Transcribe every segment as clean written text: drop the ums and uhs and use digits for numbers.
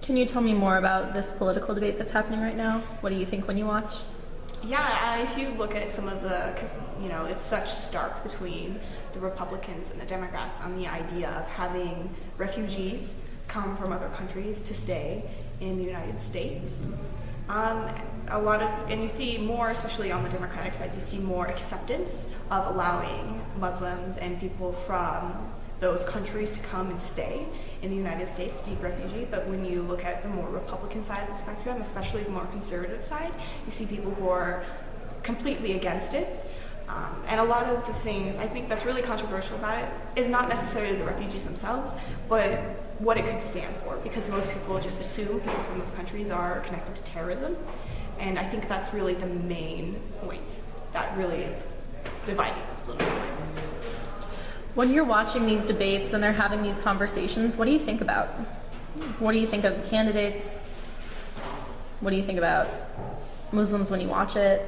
Can you tell me more about this political debate that's happening right now? What do you think when you watch? Yeah, if you look at some of the, because it's such stark between the Republicans and the Democrats on the idea of having refugees come from other countries to stay in the United States. And you see more, especially on the Democratic side, you see more acceptance of allowing Muslims and people from those countries to come and stay in the United States, be refugee. But when you look at the more Republican side of the spectrum, especially the more conservative side, you see people who are completely against it. And a lot of the things I think that's really controversial about it is not necessarily the refugees themselves, but what it could stand for, because most people just assume people from those countries are connected to terrorism. And I think that's really the main point that really is dividing this political climate. When you're watching these debates and they're having these conversations, what do you think about? What do you think of the candidates? What do you think about Muslims when you watch it?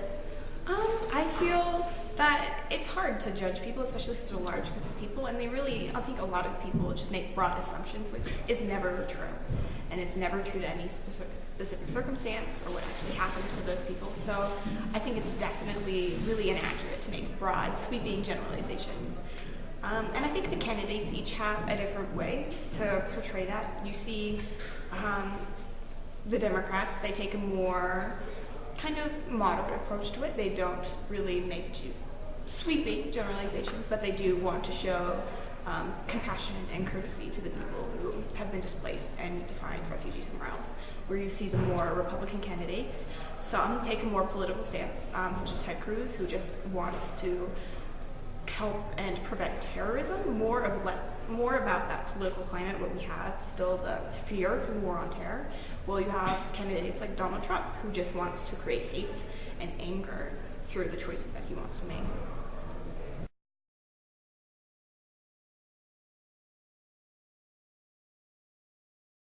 I feel that it's hard to judge people, especially such a large group of people, and I think a lot of people just make broad assumptions, which is never true. And it's never true to any specific circumstance or what actually happens to those people. So I think it's definitely really inaccurate to make broad, sweeping generalizations. And I think the candidates each have a different way to portray that. You see the Democrats, they take a more kind of moderate approach to it. They don't really make sweeping generalizations, but they do want to show compassion and courtesy to the people who have been displaced and need to find refugees somewhere else. Where you see the more Republican candidates, some take a more political stance, such as Ted Cruz, who just wants to help and prevent terrorism, more about that political climate, what we have, still the fear from the war on terror. Well, you have candidates like Donald Trump, who just wants to create hate and anger through the choices that he wants to make.